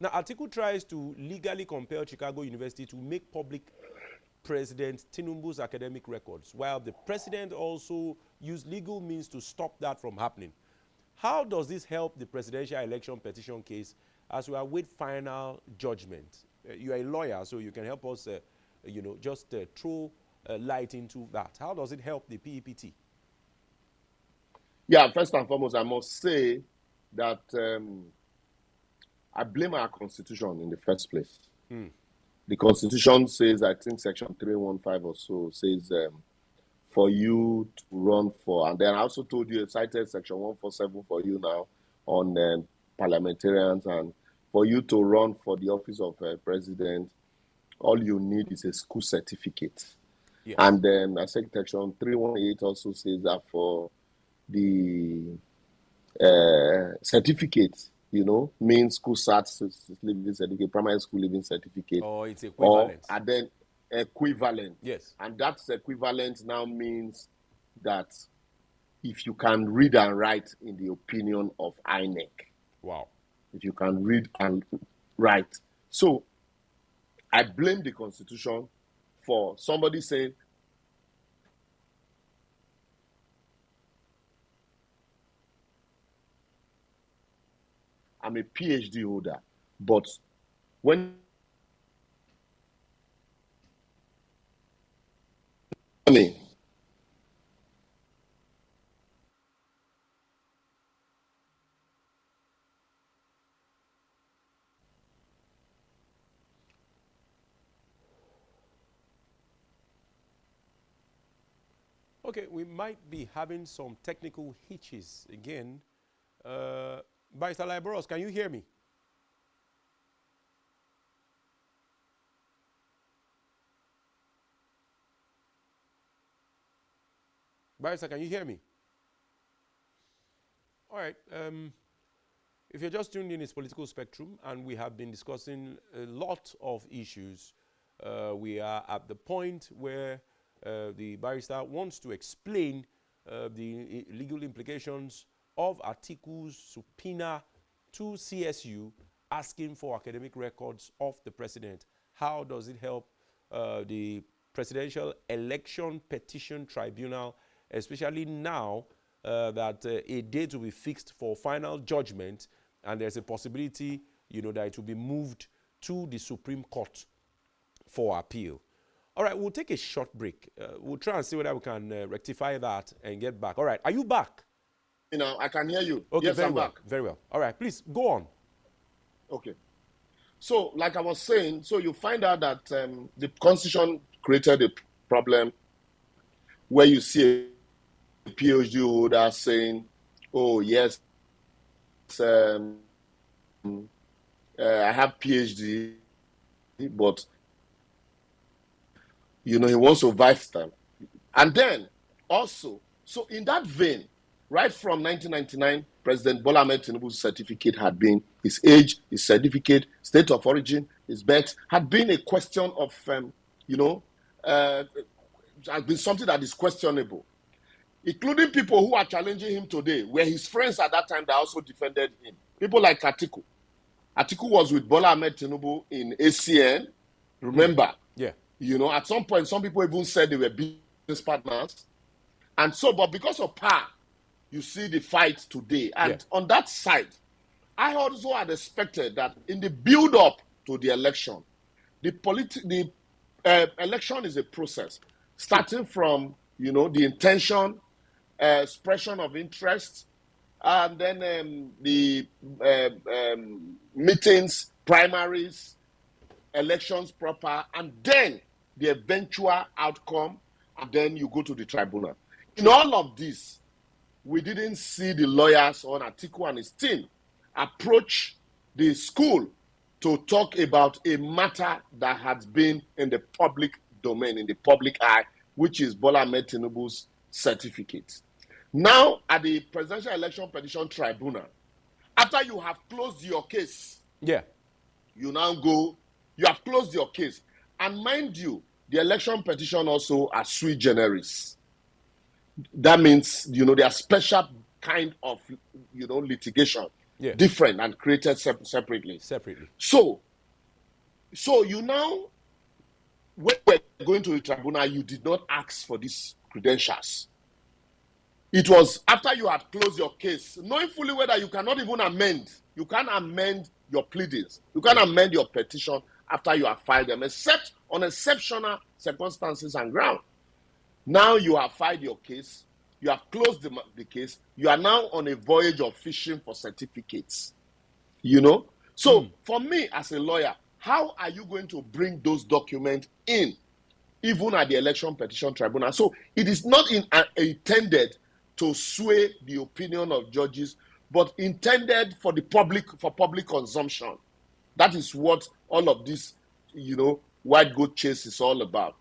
Now, Atiku tries to legally compel Chicago University to make public President Tinubu's academic records, while the president also used legal means to stop that from happening. How does this help the presidential election petition case as we await final judgment? You are a lawyer, so you can help us, just throw light into that. How does it help the PEPT? Yeah, first and foremost, I must say that I blame our constitution in the first place. The constitution says, I think section 315 or so says, for you to run for, and then I also told you, I cited section 147 for you now on parliamentarians, and for you to run for the office of president, all you need is a school certificate. Yes. And then I think section 318 also says that for the certificate, means school living certificate, primary school living certificate. Or it's equivalent. And then equivalent. Yes. And that's equivalent now means that if you can read and write in the opinion of INEC. Wow. If you can read and write. So I blame the constitution for somebody saying, I'm a PhD holder, but when Okay, we might be having some technical hitches again. Barrister Liborous, can you hear me? Barrister, can you hear me? All right. If you're just tuned in, it's Political Spectrum, and we have been discussing a lot of issues. We are at the point where the barrister wants to explain the legal implications of Atiku's subpoena to CSU asking for academic records of the president. How does it help the Presidential Election Petition Tribunal, especially now that a date will be fixed for final judgment, and there's a possibility, that it will be moved to the Supreme Court for appeal. All right, we'll take a short break. We'll try and see whether we can rectify that and get back. All right, are you back? I can hear you. Okay, yes, very I'm well. back. Very well. All right, please go on. Okay. So, like I was saying, so you find out that the constitution created a problem where you see a PhD holder saying, oh, yes, I have PhD, but, he wants to vice them. And then, also, so in that vein, right from 1999, President Bola Tinubu's certificate had been his age, his certificate, state of origin, his birth, had been a question of, has been something that is questionable, including people who are challenging him today, were his friends at that time that also defended him. People like Atiku. Atiku was with Bola Tinubu in ACN, remember? Yeah. At some point, some people even said they were business partners. And so, but because of power, you see the fight today. And on that side, I also had expected that in the build-up to the election, the election is a process, starting from, the intention, expression of interest, and then the meetings, primaries, elections proper, and then the eventual outcome, and then you go to the tribunal. In all of this, we didn't see the lawyers on Atiku and his team approach the school to talk about a matter that has been in the public domain, in the public eye, which is Bola Tinubu's certificate. Now, at the Presidential Election Petition Tribunal, after you have closed your case, you now go, you have closed your case. And mind you, the election petition also are sui generis. That means, they are special kind of, litigation. Yeah. different and created separately. Separately. So you now, when we're going to the tribunal, you did not ask for these credentials. It was after you had closed your case, knowing fully whether you cannot even amend. You can't amend your pleadings. You can't amend your petition after you have filed them, except on exceptional circumstances and ground. Now you have filed your case. You have closed the case. You are now on a voyage of fishing for certificates. You know? So for me as a lawyer, how are you going to bring those documents in, even at the election petition tribunal? So it is not intended to sway the opinion of judges, but intended for the public, for public consumption. That is what all of this, white goat chase is all about.